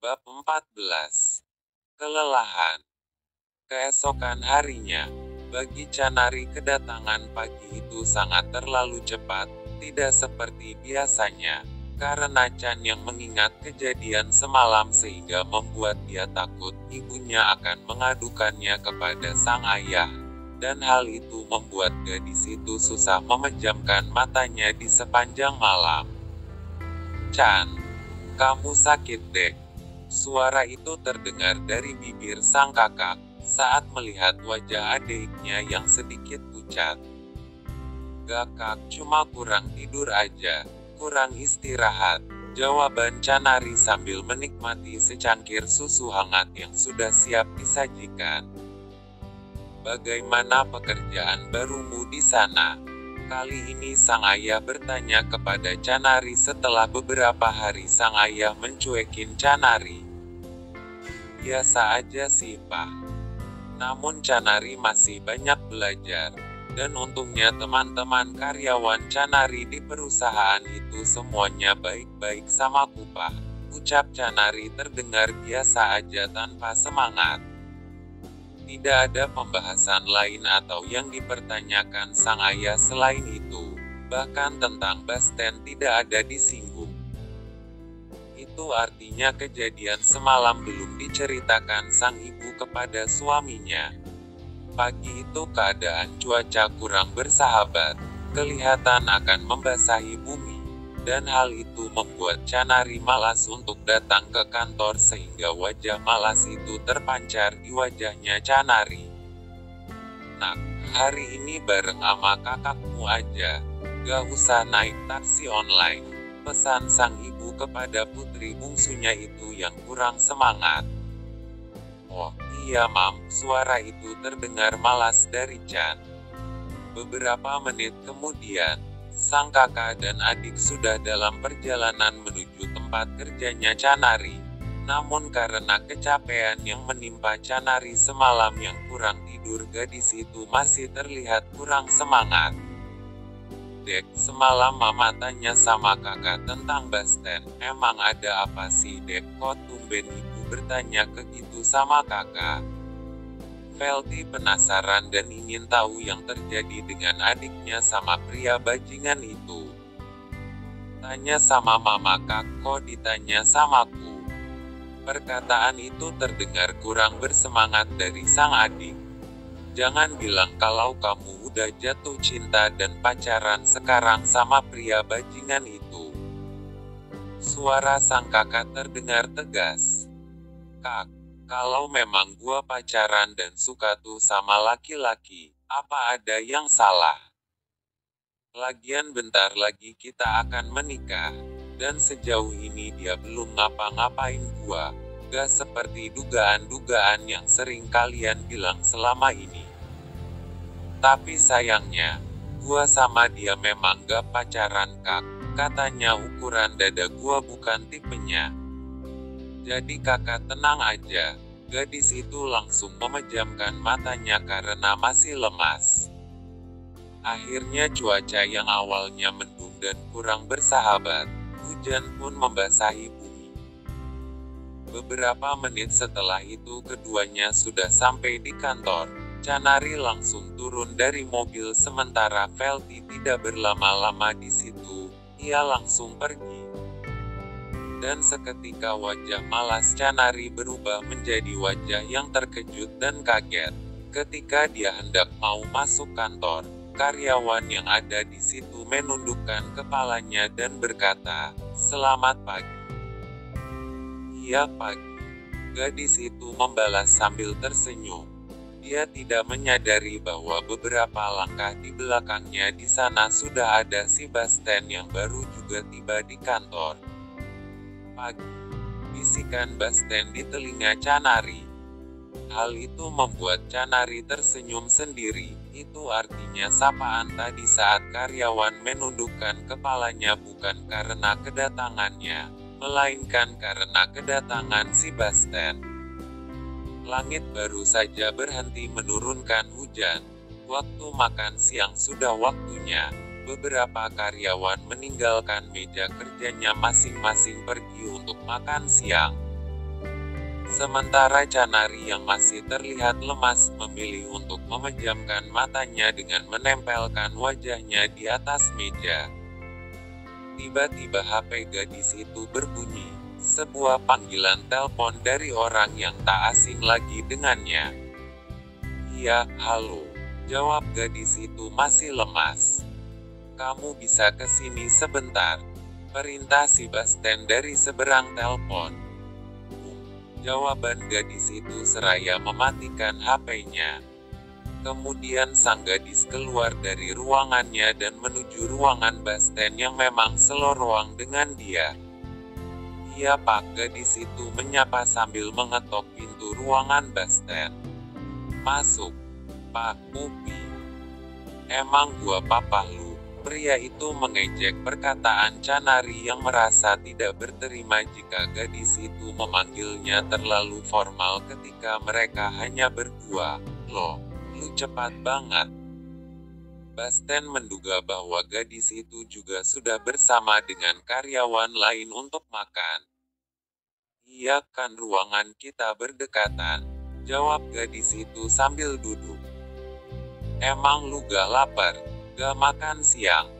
Bab 14. Kelelahan. Keesokan harinya, bagi Canari kedatangan pagi itu sangat terlalu cepat, tidak seperti biasanya, karena Chan yang mengingat kejadian semalam sehingga membuat dia takut ibunya akan mengadukannya kepada sang ayah, dan hal itu membuat gadis itu susah memejamkan matanya di sepanjang malam. "Chan, kamu sakit dek." Suara itu terdengar dari bibir sang kakak, saat melihat wajah adiknya yang sedikit pucat. "Gak kak, cuma kurang tidur aja, kurang istirahat," jawaban Canari sambil menikmati secangkir susu hangat yang sudah siap disajikan. "Bagaimana pekerjaan barumu di sana?" Kali ini sang ayah bertanya kepada Canari setelah beberapa hari sang ayah mencuekin Canari. "Biasa aja sih Pak. Namun Canari masih banyak belajar, dan untungnya teman-teman karyawan Canari di perusahaan itu semuanya baik-baik sama Pak," ucap Canari terdengar biasa aja tanpa semangat. Tidak ada pembahasan lain atau yang dipertanyakan sang ayah selain itu, bahkan tentang Basten tidak ada disinggung. Itu artinya kejadian semalam belum diceritakan sang ibu kepada suaminya. Pagi itu keadaan cuaca kurang bersahabat, kelihatan akan membasahi bumi, dan hal itu membuat Canari malas untuk datang ke kantor sehingga wajah malas itu terpancar di wajahnya Canari. "Nak, hari ini bareng ama kakakmu aja, gak usah naik taksi online," pesan sang ibu kepada putri bungsunya itu yang kurang semangat. "Oh, iya mam," suara itu terdengar malas dari Chan. Beberapa menit kemudian, sang kakak dan adik sudah dalam perjalanan menuju tempat kerjanya Canari. Namun karena kecapean yang menimpa Canari semalam yang kurang tidur, gadis itu masih terlihat kurang semangat. "Dek, semalam mama tanya sama kakak tentang Basten, emang ada apa sih dek, kok tumben ibu bertanya begitu sama kakak?" Felty penasaran dan ingin tahu yang terjadi dengan adiknya sama pria bajingan itu. "Tanya sama mama kak, kok ditanya samaku?" Perkataan itu terdengar kurang bersemangat dari sang adik. "Jangan bilang kalau kamu udah jatuh cinta dan pacaran sekarang sama pria bajingan itu." Suara sang kakak terdengar tegas. "Kak, kalau memang gua pacaran dan suka tuh sama laki-laki, apa ada yang salah? Lagian bentar lagi kita akan menikah, dan sejauh ini dia belum ngapa-ngapain gua, gak seperti dugaan-dugaan yang sering kalian bilang selama ini. Tapi sayangnya, gua sama dia memang gak pacaran kak, katanya ukuran dada gua bukan tipenya. Jadi kakak tenang aja." Gadis itu langsung memejamkan matanya karena masih lemas. Akhirnya cuaca yang awalnya mendung dan kurang bersahabat, hujan pun membasahi bumi. Beberapa menit setelah itu keduanya sudah sampai di kantor. Canari langsung turun dari mobil sementara Felty tidak berlama-lama di situ, ia langsung pergi. Dan seketika wajah malas Canari berubah menjadi wajah yang terkejut dan kaget. Ketika dia hendak mau masuk kantor, karyawan yang ada di situ menundukkan kepalanya dan berkata, "Selamat pagi." "Iya pagi." Gadis itu membalas sambil tersenyum. Dia tidak menyadari bahwa beberapa langkah di belakangnya di sana sudah ada si Basten yang baru juga tiba di kantor. "Pagi," bisikan Basten di telinga Canari. Hal itu membuat Canari tersenyum sendiri. Itu artinya sapaan tadi saat karyawan menundukkan kepalanya bukan karena kedatangannya, melainkan karena kedatangan si Basten. Langit baru saja berhenti menurunkan hujan. Waktu makan siang sudah waktunya. Beberapa karyawan meninggalkan meja kerjanya masing-masing pergi untuk makan siang. Sementara Canari yang masih terlihat lemas memilih untuk memejamkan matanya dengan menempelkan wajahnya di atas meja. Tiba-tiba HP gadis itu berbunyi, sebuah panggilan telepon dari orang yang tak asing lagi dengannya. "Iya, halo," jawab gadis itu masih lemas. "Kamu bisa ke sini sebentar?" perintah si Basten dari seberang telepon. Jawaban gadis itu seraya mematikan HP-nya. Kemudian sang gadis keluar dari ruangannya dan menuju ruangan Basten yang memang seloroang dengan dia. "Iya Pak," gadis itu menyapa sambil mengetok pintu ruangan Basten. "Masuk, Pak Mupi." "Emang gua papa lu?" Pria itu mengejek perkataan Canari yang merasa tidak berterima jika gadis itu memanggilnya terlalu formal ketika mereka hanya berdua. "Loh, lu cepat banget." Basten menduga bahwa gadis itu juga sudah bersama dengan karyawan lain untuk makan. "Iya kan, ruangan kita berdekatan," jawab gadis itu sambil duduk. "Emang lu gak lapar? Gak makan siang?"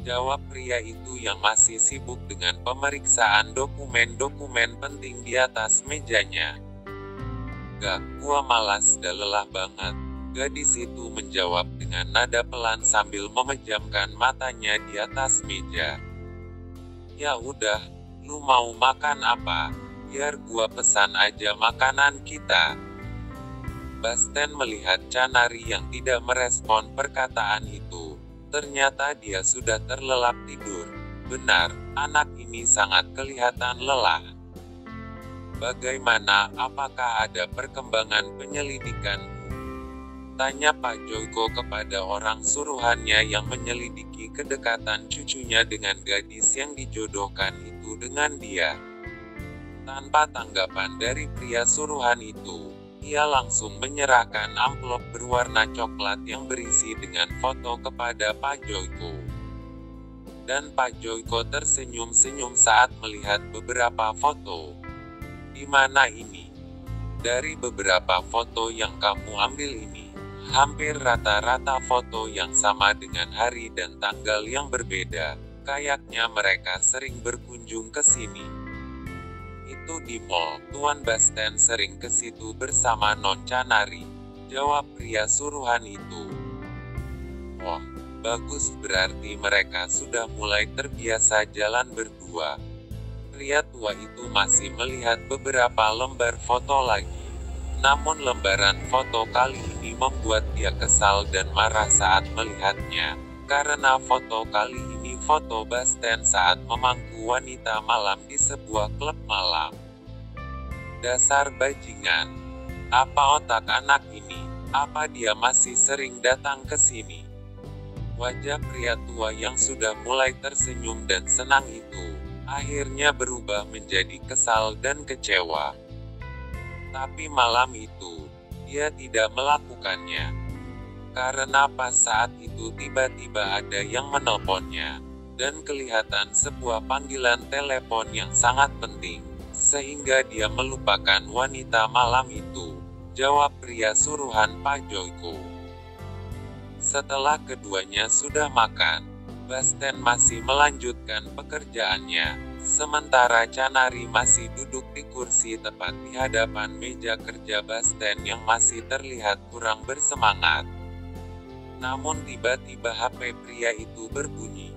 jawab pria itu yang masih sibuk dengan pemeriksaan dokumen-dokumen penting di atas mejanya. "Gak, gua malas dan lelah banget," gadis itu menjawab dengan nada pelan sambil memejamkan matanya di atas meja. "Ya udah, lu mau makan apa? Biar gua pesan aja makanan kita." Basten melihat Canari yang tidak merespon perkataan itu. Ternyata dia sudah terlelap tidur. Benar, anak ini sangat kelihatan lelah. "Bagaimana, apakah ada perkembangan penyelidikan?" tanya Pak Joyko kepada orang suruhannya yang menyelidiki kedekatan cucunya dengan gadis yang dijodohkan itu dengan dia. Tanpa tanggapan dari pria suruhan itu, ia langsung menyerahkan amplop berwarna coklat yang berisi dengan foto kepada Pak Joyko. Dan Pak Joyko tersenyum-senyum saat melihat beberapa foto. "Di mana ini?" "Dari beberapa foto yang kamu ambil ini, hampir rata-rata foto yang sama dengan hari dan tanggal yang berbeda. Kayaknya mereka sering berkunjung ke sini." "Itu di mall, Tuan Basten sering ke situ bersama Non Canari," jawab pria suruhan itu. "Wah, bagus, berarti mereka sudah mulai terbiasa jalan berdua." Pria tua itu masih melihat beberapa lembar foto lagi. Namun lembaran foto kali ini membuat dia kesal dan marah saat melihatnya, karena foto kali ini foto Basten saat memangku wanita malam di sebuah klub malam. "Dasar bajingan. Apa otak anak ini? Apa dia masih sering datang ke sini?" Wajah pria tua yang sudah mulai tersenyum dan senang itu, akhirnya berubah menjadi kesal dan kecewa. Tapi malam itu, dia tidak melakukannya. Karena pas saat itu tiba-tiba ada yang menelponnya, dan kelihatan sebuah panggilan telepon yang sangat penting, sehingga dia melupakan wanita malam itu, jawab pria suruhan Pak Joyko. Setelah keduanya sudah makan, Basten masih melanjutkan pekerjaannya. Sementara Canari masih duduk di kursi tepat di hadapan meja kerja Basten yang masih terlihat kurang bersemangat. Namun tiba-tiba HP pria itu berbunyi.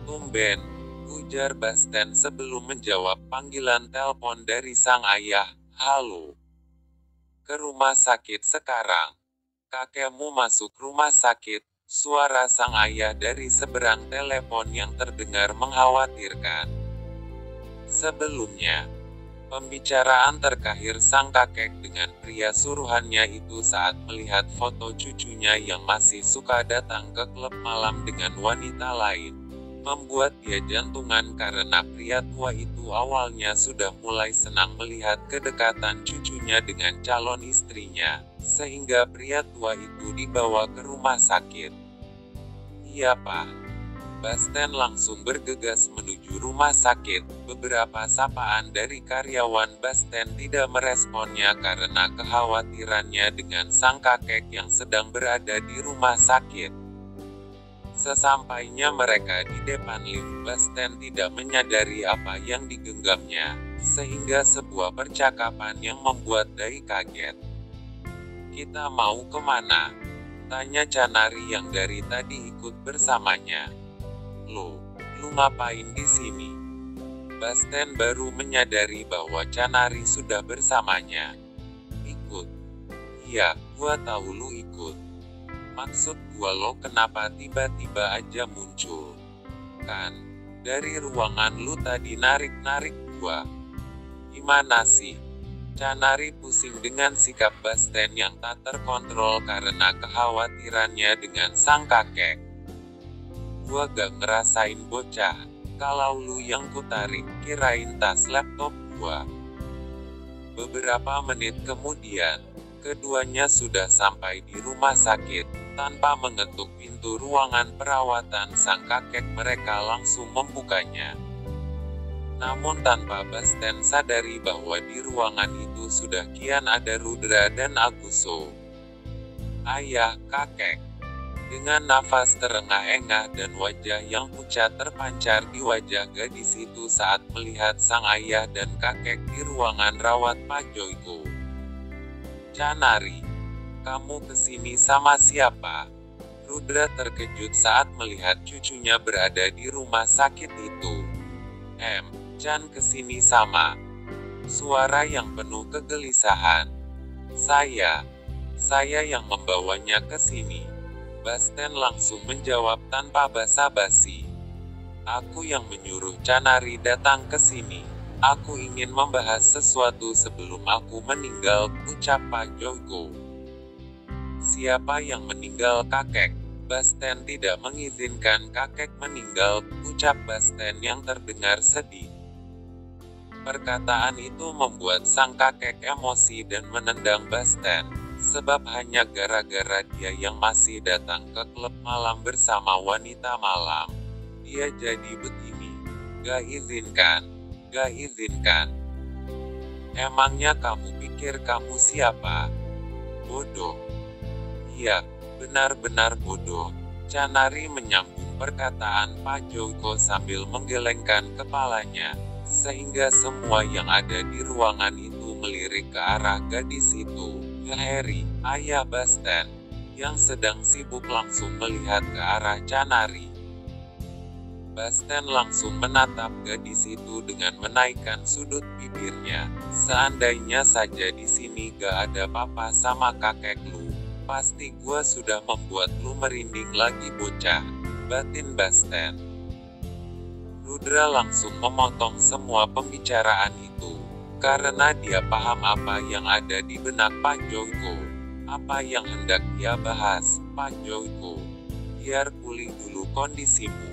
"Tumben," ujar Basten sebelum menjawab panggilan telepon dari sang ayah. "Halo. Ke rumah sakit sekarang. Kakekmu masuk rumah sakit," suara sang ayah dari seberang telepon yang terdengar mengkhawatirkan. Sebelumnya, pembicaraan terakhir sang kakek dengan pria suruhannya itu saat melihat foto cucunya yang masih suka datang ke klub malam dengan wanita lain, membuat dia jantungan karena pria tua itu awalnya sudah mulai senang melihat kedekatan cucunya dengan calon istrinya, sehingga pria tua itu dibawa ke rumah sakit. "Iya Pak," Basten langsung bergegas menuju rumah sakit. Beberapa sapaan dari karyawan Basten tidak meresponnya karena kekhawatirannya dengan sang kakek yang sedang berada di rumah sakit. Sesampainya mereka di depan lift, Basten tidak menyadari apa yang digenggamnya, sehingga sebuah percakapan yang membuat Dai kaget. "Kita mau kemana?" tanya Canari yang dari tadi ikut bersamanya. Lu ngapain di sini?" Basten baru menyadari bahwa Canari sudah bersamanya. "Ikut?" "Iya, gua tahu lu ikut. Maksud gua lo kenapa tiba-tiba aja muncul? Kan dari ruangan lu tadi narik-narik gua." "Gimana sih?" Canari pusing dengan sikap Basten yang tak terkontrol karena kekhawatirannya dengan sang kakek. "Gua gak ngerasain bocah. Kalau lu yang kutarik, kirain tas laptop gua." Beberapa menit kemudian, keduanya sudah sampai di rumah sakit. Tanpa mengetuk pintu ruangan perawatan sang kakek, mereka langsung membukanya. Namun tanpa Basten sadari bahwa di ruangan itu sudah kian ada Rudra dan Aguso. "Ayah, kakek." Dengan nafas terengah-engah dan wajah yang pucat terpancar di wajah gadis itu saat melihat sang ayah dan kakek di ruangan rawat Pak Joyko. "Canari, kamu kesini sama siapa?" Rudra terkejut saat melihat cucunya berada di rumah sakit itu. Chan kesini sama." Suara yang penuh kegelisahan. Saya yang membawanya ke sini." Basten langsung menjawab tanpa basa-basi. "Aku yang menyuruh Canari datang ke sini. Aku ingin membahas sesuatu sebelum aku meninggal," ucap Pak Joyko. "Siapa yang meninggal, kakek?" "Basten tidak mengizinkan kakek meninggal," ucap Basten yang terdengar sedih. Perkataan itu membuat sang kakek emosi dan menendang Basten. Sebab hanya gara-gara dia yang masih datang ke klub malam bersama wanita malam, dia jadi begini. Gak izinkan. Emangnya kamu pikir kamu siapa? Bodoh." "Iya, benar-benar bodoh." Canari menyambung perkataan Pak Joyko sambil menggelengkan kepalanya, sehingga semua yang ada di ruangan itu melirik ke arah gadis itu. Harry, ayah Basten, yang sedang sibuk langsung melihat ke arah Canari. Basten langsung menatap gadis itu dengan menaikkan sudut bibirnya. "Seandainya saja di sini gak ada papa sama kakek lu, pasti gua sudah membuat lu merinding lagi bocah," batin Basten. Rudra langsung memotong semua pembicaraan itu, karena dia paham apa yang ada di benak Pak Joyko. Apa yang hendak dia bahas, "Pak Joyko, biar pulih dulu kondisimu.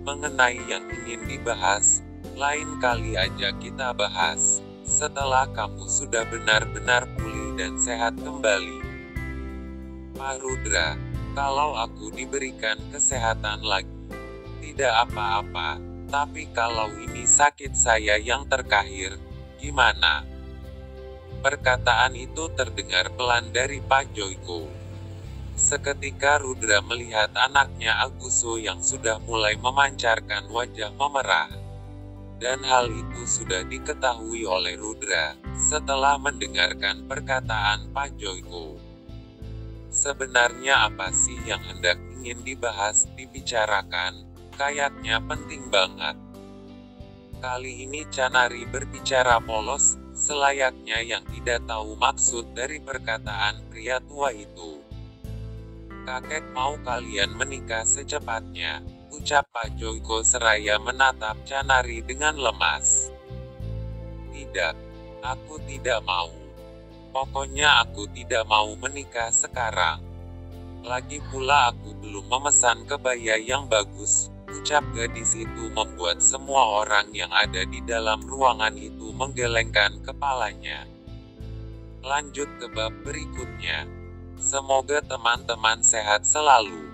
Mengenai yang ingin dibahas, lain kali aja kita bahas, setelah kamu sudah benar-benar pulih dan sehat kembali." "Pak Rudra, kalau aku diberikan kesehatan lagi, tidak apa-apa. Tapi kalau ini sakit saya yang terkahir, gimana?" Perkataan itu terdengar pelan dari Pak Joyko. Seketika Rudra melihat anaknya Aguso yang sudah mulai memancarkan wajah memerah. Dan hal itu sudah diketahui oleh Rudra, setelah mendengarkan perkataan Pak Joyko. Sebenarnya apa sih yang hendak ingin dibahas, dibicarakan? Kayaknya penting banget. Kali ini Canari berbicara polos, selayaknya yang tidak tahu maksud dari perkataan pria tua itu. "Kakek mau kalian menikah secepatnya," ucap Pak Joyko seraya menatap Canari dengan lemas. "Tidak, aku tidak mau. Pokoknya aku tidak mau menikah sekarang. Lagi pula aku belum memesan kebaya yang bagus," ucap gadis itu membuat semua orang yang ada di dalam ruangan itu menggelengkan kepalanya. Lanjut ke bab berikutnya. Semoga teman-teman sehat selalu.